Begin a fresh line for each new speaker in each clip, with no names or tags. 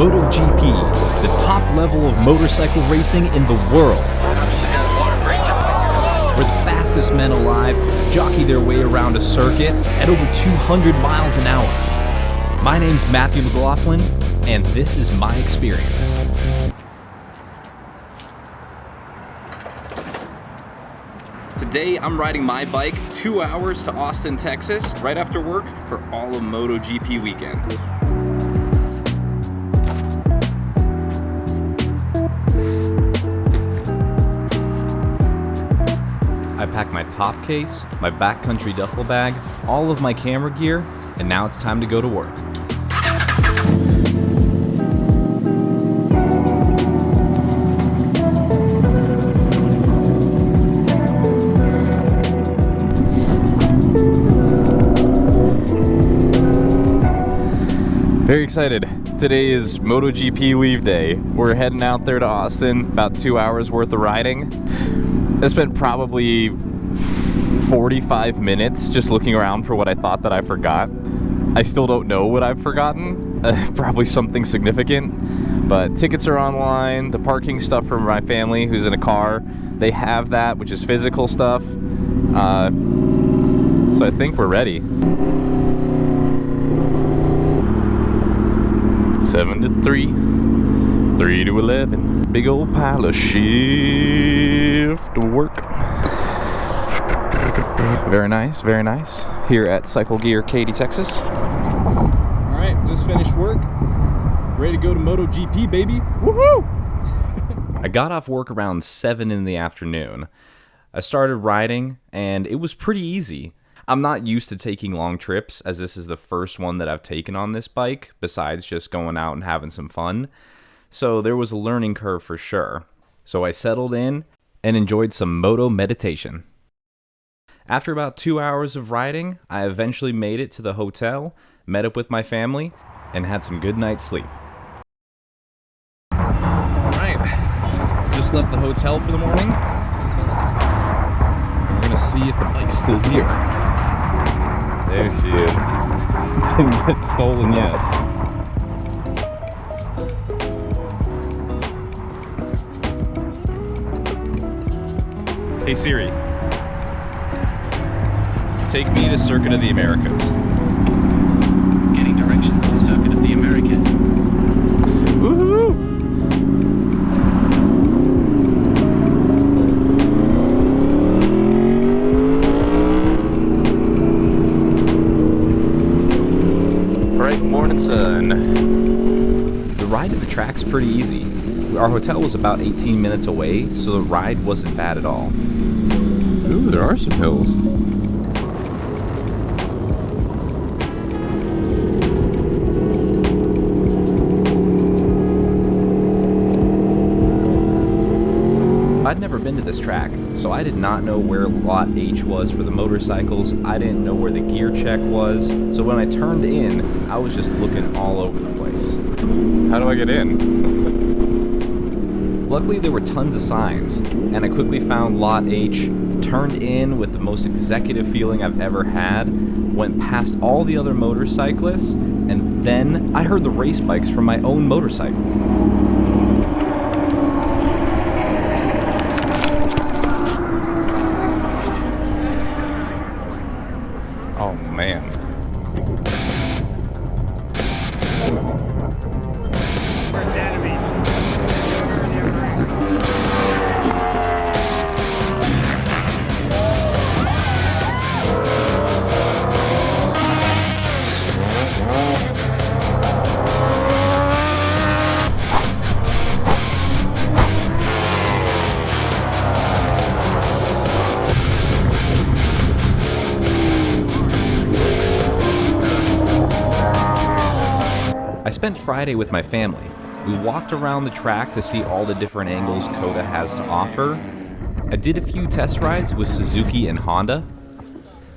MotoGP, the top level of motorcycle racing in the world, where the fastest men alive jockey their way around a circuit at over 200 miles an hour. My name's Matthew McLaughlin, and this is my experience. Today, I'm riding my bike 2 hours to Austin, Texas, right after work for all of MotoGP weekend. I packed my top case, my backcountry duffel bag, all of my camera gear, and now it's time to go to work. Very excited. Today is MotoGP leave day. We're heading out there to Austin, about 2 hours worth of riding. I spent probably 45 minutes just looking around for what I thought that I forgot. I still don't know what I've forgotten, probably something significant, but tickets are online, the parking stuff for my family who's in a car, they have that, which is physical stuff, so I think we're ready. 7 to 3, 3 to 11, big old pile of shift work. Very nice, very nice. Here at Cycle Gear, Katy, Texas. Alright, just finished work. Ready to go to MotoGP, baby. Woohoo! I got off work around 7 in the afternoon. I started riding, and it was pretty easy. I'm not used to taking long trips, as this is the first one that I've taken on this bike, besides just going out and having some fun. So there was a learning curve for sure. So I settled in and enjoyed some moto meditation. After about 2 hours of riding, I eventually made it to the hotel, met up with my family, and had some good night's sleep. Alright, just left the hotel for the morning. We're gonna see if the bike's still here. There she is. Didn't get stolen yet. Hey Siri, take me to Circuit of the Americas.
Getting directions to Circuit of the Americas.
Woohoo! Bright morning sun. The ride to the track's pretty easy. Our hotel was about 18 minutes away, so the ride wasn't bad at all. Ooh, there are some hills. I'd never been to this track, so I did not know where Lot H was for the motorcycles. I didn't know where the gear check was, so when I turned in, I was just looking all over the place. How do I get in? Luckily, there were tons of signs, and I quickly found Lot H, turned in with the most executive feeling I've ever had, went past all the other motorcyclists, and then I heard the race bikes from my own motorcycle. Oh man. I spent Friday with my family. We walked around the track to see all the different angles COTA has to offer. I did a few test rides with Suzuki and Honda,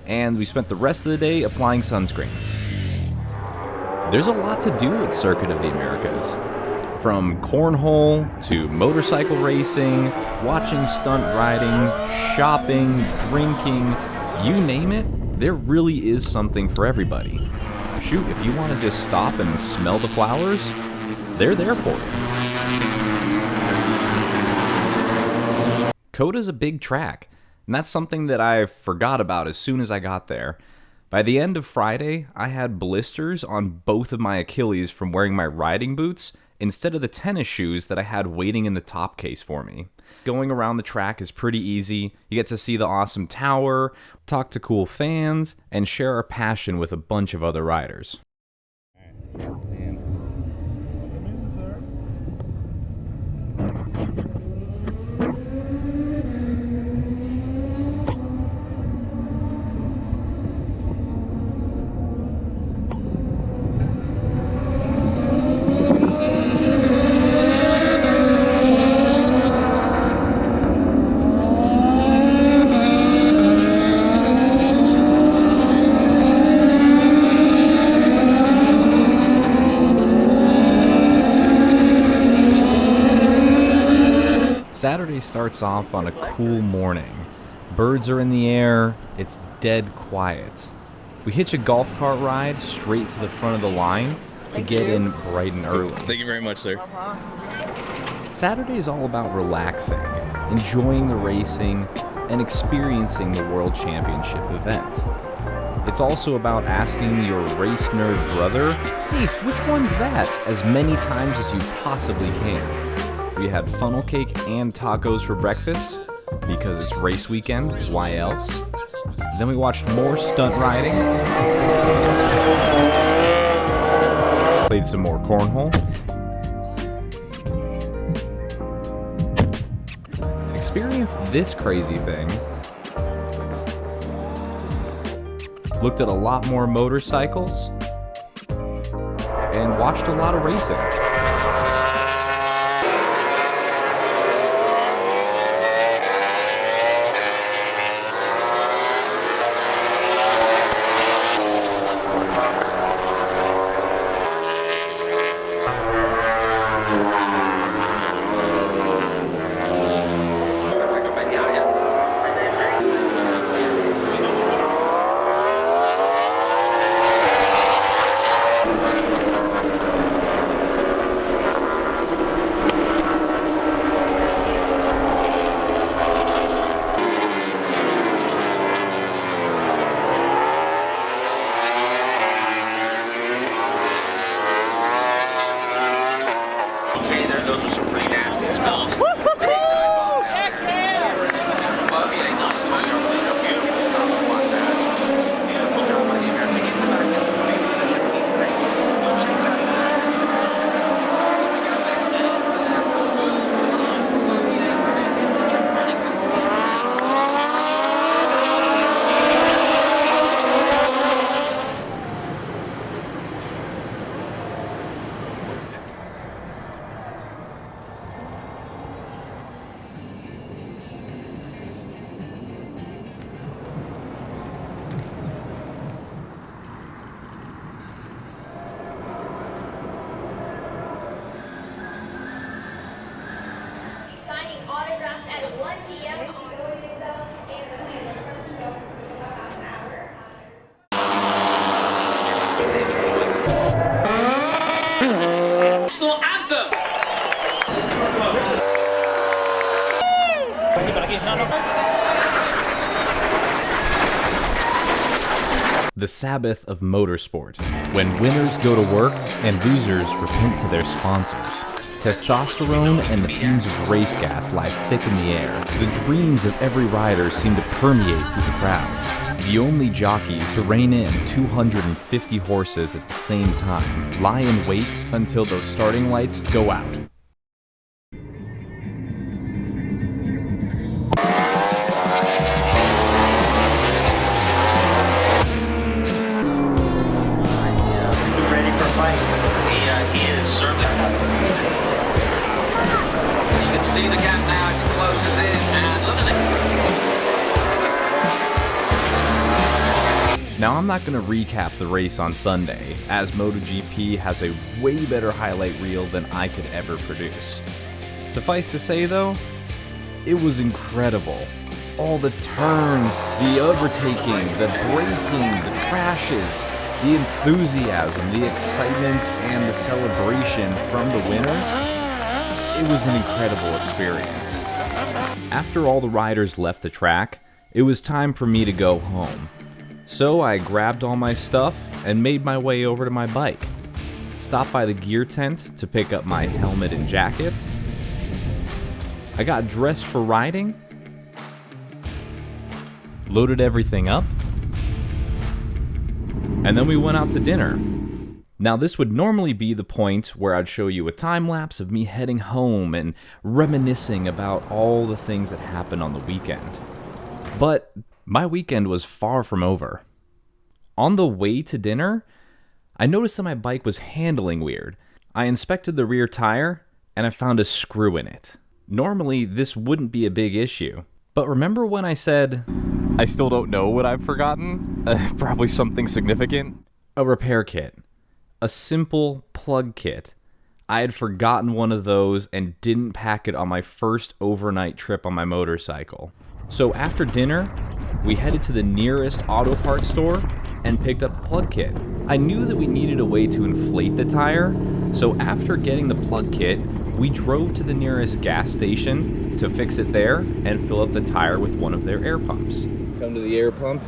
and we spent the rest of the day applying sunscreen. There's a lot to do at Circuit of the Americas. From cornhole to motorcycle racing, watching stunt riding, shopping, drinking, you name it, there really is something for everybody. Shoot, if you want to just stop and smell the flowers, they're there for you. COTA's a big track, and that's something that I forgot about as soon as I got there. By the end of Friday, I had blisters on both of my Achilles from wearing my riding boots instead of the tennis shoes that I had waiting in the top case for me. Going around the track is pretty easy. You get to see the awesome tower, talk to cool fans, and share our passion with a bunch of other riders. Saturday starts off on a cool morning. Birds are in the air, it's dead quiet. We hitch a golf cart ride straight to the front of the line to get in bright and early.
Thank you very much, sir.
Saturday is all about relaxing, enjoying the racing, and experiencing the World Championship event. It's also about asking your race nerd brother, hey, which one's that, as many times as you possibly can. We had funnel cake and tacos for breakfast, because it's race weekend, why else? Then we watched more stunt riding, played some more cornhole, experienced this crazy thing, looked at a lot more motorcycles, and watched a lot of racing.
Autographs at 1 p.m. School anthem.
The Sabbath of motorsport, when winners go to work and losers repent to their sponsors. Testosterone and the fumes of race gas lie thick in the air. The dreams of every rider seem to permeate through the crowd. The only jockeys to rein in 250 horses at the same time lie in wait until those starting lights go out.
Ready for a fight? He is certainly.
You can see the gap now as it closes in, and look at it.
Now I'm not going to recap the race on Sunday, as MotoGP has a way better highlight reel than I could ever produce. Suffice to say though, it was incredible. All the turns, the overtaking, the braking, the crashes. The enthusiasm, the excitement, and the celebration from the winners, it was an incredible experience. After all the riders left the track, it was time for me to go home. So I grabbed all my stuff and made my way over to my bike. Stopped by the gear tent to pick up my helmet and jacket. I got dressed for riding, loaded everything up, and then we went out to dinner. Now this would normally be the point where I'd show you a time lapse of me heading home and reminiscing about all the things that happened on the weekend. But my weekend was far from over. On the way to dinner, I noticed that my bike was handling weird. I inspected the rear tire and I found a screw in it. Normally this wouldn't be a big issue. But remember when I said, I still don't know what I've forgotten? Probably something significant? A repair kit. A simple plug kit. I had forgotten one of those and didn't pack it on my first overnight trip on my motorcycle. So after dinner, we headed to the nearest auto parts store and picked up a plug kit. I knew that we needed a way to inflate the tire, so after getting the plug kit, we drove to the nearest gas station to fix it there and fill up the tire with one of their air pumps. Come to the air pump.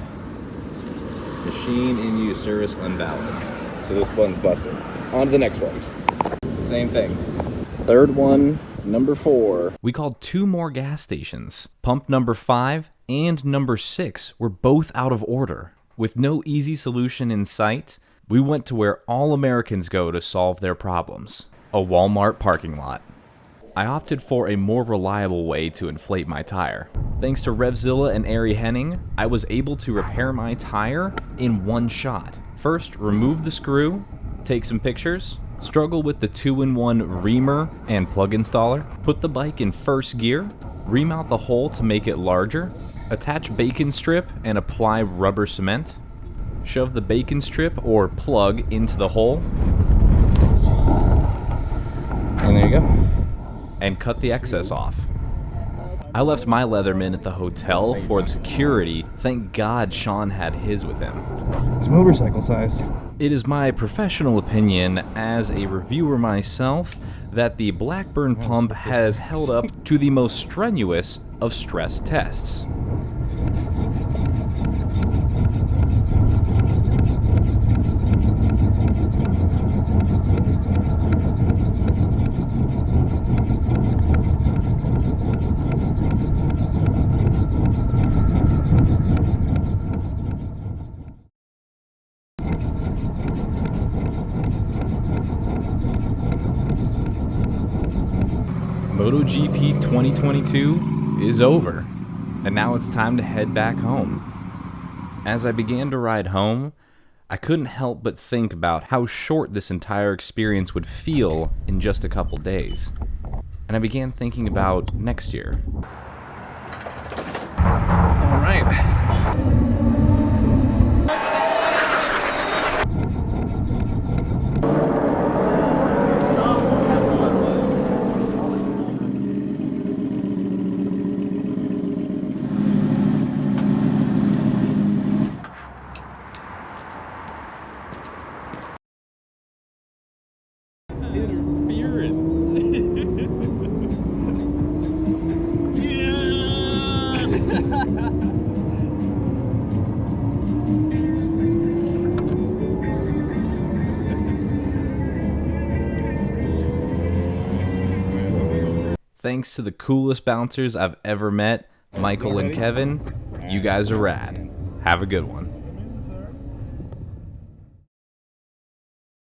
Machine in use, service unvalid. So this one's busted. On to the next one. Same thing. Third one, number 4. We called 2 more gas stations. Pump number 5 and number 6 were both out of order. With no easy solution in sight, we went to where all Americans go to solve their problems. A Walmart parking lot. I opted for a more reliable way to inflate my tire. Thanks to Revzilla and Ari Henning, I was able to repair my tire in one shot. First, remove the screw, take some pictures, struggle with the 2-in-1 reamer and plug installer, put the bike in first gear, remount the hole to make it larger, attach bacon strip and apply rubber cement, shove the bacon strip or plug into the hole, and there you go. And cut the excess off. I left my Leatherman at the hotel for security. Thank God Sean had his with him.
It's motorcycle sized.
It is my professional opinion as a reviewer myself that the Blackburn pump has held up to the most strenuous of stress tests. MotoGP 2022 is over, and now it's time to head back home. As I began to ride home, I couldn't help but think about how short this entire experience would feel in just a couple days. And I began thinking about next year. All right. Thanks to the coolest bouncers I've ever met, Michael and Kevin. You guys are rad. Have a good one.